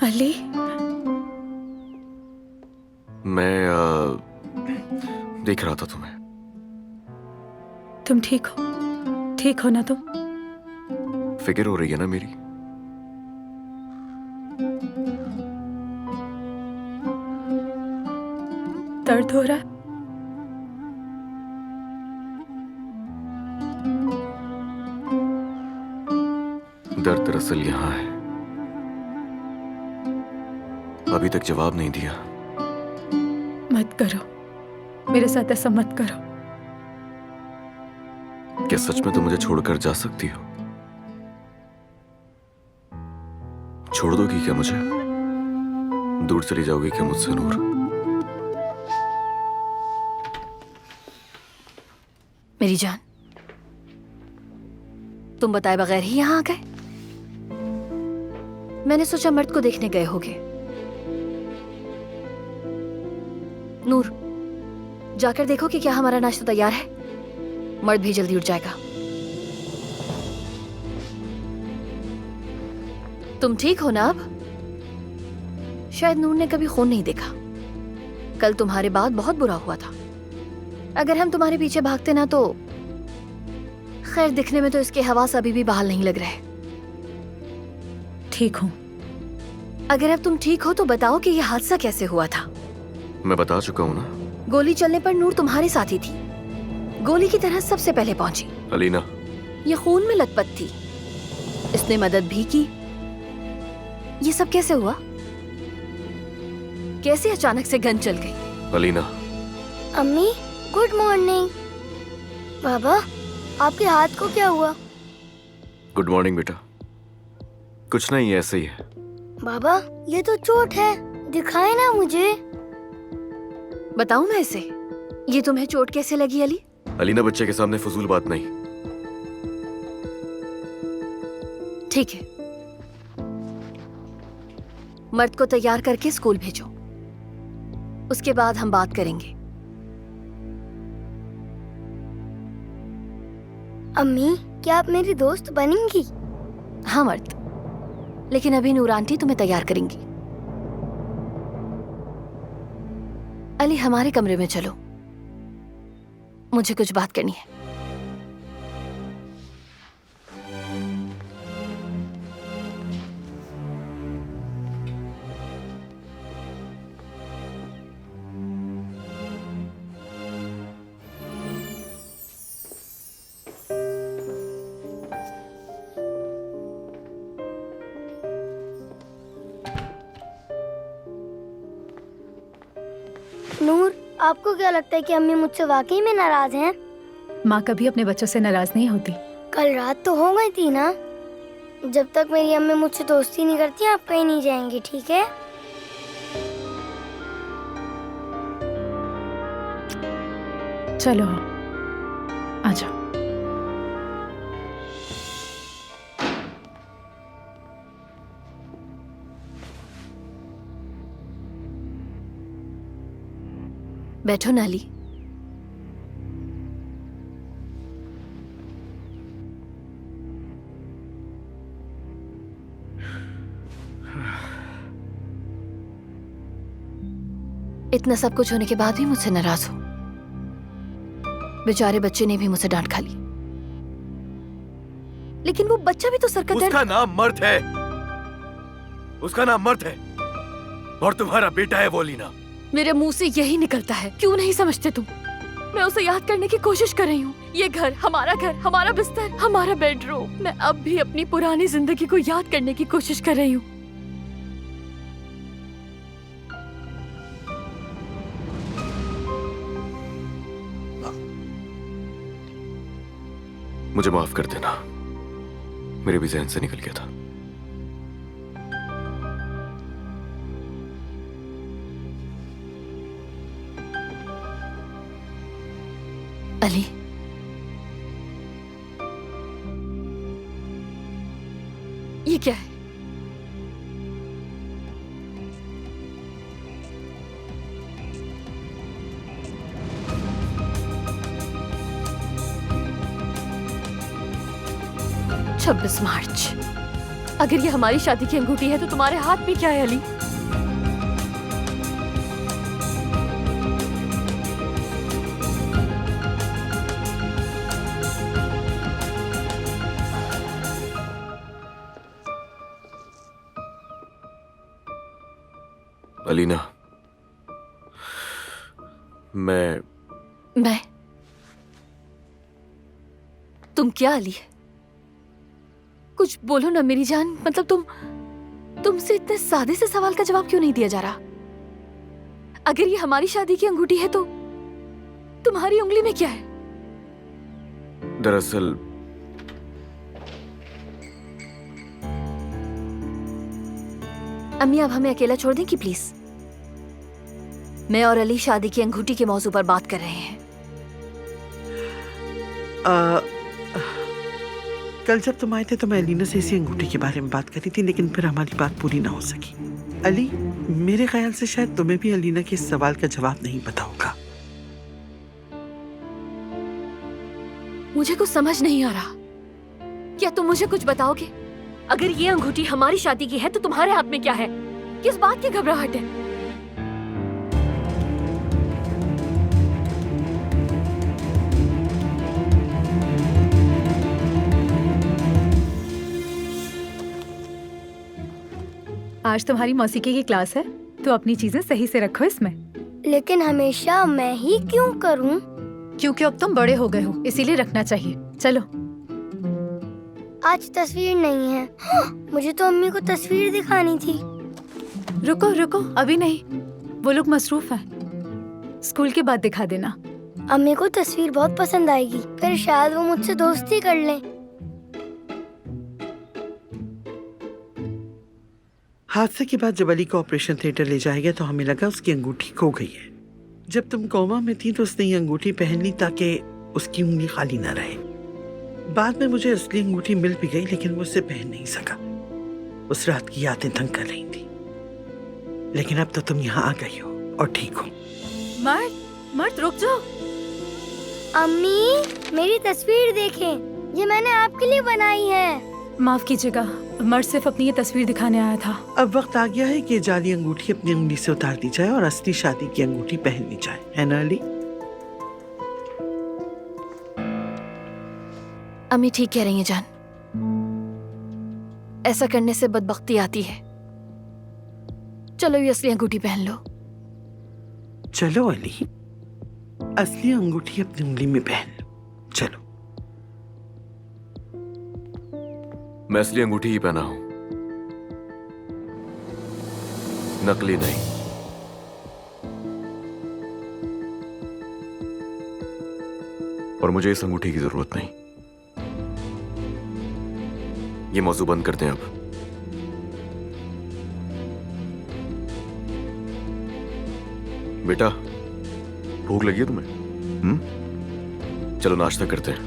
अली, मैं देख रहा था तुम्हें। तुम ठीक हो? ठीक हो ना तुम? फिक्र हो रही है ना मेरी? दर्द हो रहा है? दर्द दरअसल यहां है। अभी तक जवाब नहीं दिया। मत करो, मेरे साथ ऐसा मत करो। क्या सच में तुम मुझे छोड़कर जा सकती हो? छोड़ दोगी क्या मुझे? दूर चली जाओगी क्या मुझसे नूर? मेरी जान, तुम बताए बगैर ही यहाँ आ गए। मैंने सोचा मर्द को देखने गए होगे। नूर, जाकर देखो कि क्या हमारा नाश्ता तैयार है। मर्द भी जल्दी उठ जाएगा। तुम ठीक हो ना अब? शायद नूर ने कभी खून नहीं देखा। कल तुम्हारे बाद बहुत बुरा हुआ था। अगर हम तुम्हारे पीछे भागते ना तो खैर, दिखने में तो इसके हवास अभी भी बहाल नहीं लग रहे। ठीक हूँ। अगर अब तुम ठीक हो तो बताओ कि यह हादसा कैसे हुआ था। मैं बता चुका हूं ना। गोली चलने पर नूर तुम्हारे साथ ही थी। गोली की तरह सबसे पहले पहुंची। अलीना, ये खून में लथपथ थी। इसने मदद भी की। ये सब कैसे हुआ? कैसे अचानक से गन चल गई? अलीना। अम्मी, गुड मॉर्निंग। बाबा, आपके हाथ को क्या हुआ? गुड मॉर्निंग बेटा। कुछ नहीं, ऐसे ही है। बाबा, ये तो चोट है, दिखाए ना मुझे। बताऊं मैं इसे? ये तुम्हें चोट कैसे लगी अली? अलीना, बच्चे के सामने फजूल बात नहीं। ठीक है, मर्द को तैयार करके स्कूल भेजो। उसके बाद हम बात करेंगे। अम्मी, क्या आप मेरी दोस्त बनेंगी? हाँ मर्द, लेकिन अभी नूर आंटी तुम्हें तैयार करेंगी। अली, हमारे कमरे में चलो, मुझे कुछ बात करनी है। नूर, आपको क्या लगता है कि अम्मी मुझसे वाकई में नाराज हैं? माँ कभी अपने बच्चों से नाराज नहीं होती। कल रात तो हो गई थी ना। जब तक मेरी अम्मी मुझसे दोस्ती नहीं करती, आप कहीं नहीं जाएंगी, ठीक है? चलो आ जाओ। बैठो नाली। इतना सब कुछ होने के बाद भी मुझसे नाराज हो? बेचारे बच्चे ने भी मुझसे डांट खा ली। लेकिन वो बच्चा भी तो सर का दर्द। उसका नाम मर्द है। उसका नाम मर्द है और तुम्हारा बेटा है वो लीना। मेरे मुंह से यही निकलता है। क्यों नहीं समझते तुम? मैं उसे याद करने की कोशिश कर रही हूँ। ये घर, हमारा बिस्तर, हमारा बेडरूम। मैं अब भी अपनी पुरानी जिंदगी को याद करने की कोशिश कर रही हूँ। मुझे माफ कर देना, मेरे भी जहन से निकल गया था। अली, ये क्या है? छब्बीस मार्च। अगर ये हमारी शादी की अंगूठी है तो तुम्हारे हाथ में क्या है अली? अलीना, मैं तुम क्या अली? कुछ बोलो ना मेरी जान। मतलब तुमसे इतने सादे से सवाल का जवाब क्यों नहीं दिया जा रहा? अगर ये हमारी शादी की अंगूठी है तो तुम्हारी उंगली में क्या है? दरअसल अम्मी, अब हमें अकेला छोड़ दें कि प्लीज? मैं और अली शादी की अंगूठी के मौजू पर बात कर रहे हैं। कल जब तुम आए थे तो मैं अलीना से इसी अंगूठी के बारे में बात करी थी, लेकिन फिर हमारी बात पूरी ना हो सकी। अली, मेरे ख्याल से शायद तुम्हें भी अलीना के इस सवाल का जवाब नहीं पता होगा। मुझे कुछ समझ नहीं आ रहा। क्या तुम मुझे कुछ बताओगे? अगर ये अंगूठी हमारी शादी की है तो तुम्हारे हाथ में क्या है? किस बात की घबराहट है? आज तुम्हारी मौसीकी की क्लास है तो अपनी चीजें सही से रखो इसमें। लेकिन हमेशा मैं ही क्यों करूं? क्योंकि अब तुम बड़े हो गए हो, इसीलिए रखना चाहिए। चलो। आज तस्वीर नहीं है। मुझे तो अम्मी को तस्वीर दिखानी थी। रुको रुको, अभी नहीं, वो लोग मसरूफ हैं। स्कूल के बाद दिखा देना। अम्मी को तस्वीर बहुत पसंद आएगी, फिर शायद वो मुझसे दोस्ती कर लें। हादसे के बाद जब अली को ऑपरेशन थिएटर ले जाया गया तो हमें लगा उसकी अंगूठी खो गई है। जब तुम कोमा में थी तो उसने ये अंगूठी पहन ली ताकि उसकी उंगली खाली ना रहे। बाद में मुझे असली अंगूठी मिल भी गई, लेकिन वो उसे पहन नहीं सका। उस रात की यादें तंग कर रही थी। लेकिन अब तो तुम यहाँ आ गई हो और ठीक हो। मर्द रुक जाओ। अम्मी, मेरी तस्वीर देखें, ये मैंने आपके लिए बनाई है। माफ कीजिएगा, मर्द सिर्फ अपनी ये तस्वीर दिखाने आया था। अब वक्त आ गया है कि जाली अंगूठी अपनी उंगली से उतार दी जाए और असली शादी की अंगूठी पहन ली जाए, है ना अली? अम्मी ठीक कह रही हैं जान। ऐसा करने से बदबख्ती आती है। चलो ये असली अंगूठी पहन लो। चलो अली, असली अंगूठी अपनी उंगली में पहन लो। चलो। मैं असली अंगूठी ही पहना हूं, नकली नहीं। और मुझे इस अंगूठी की जरूरत नहीं। ये मौजू बंद करते हैं अब। बेटा, भूख लगी है तुम्हें? चलो नाश्ता करते हैं।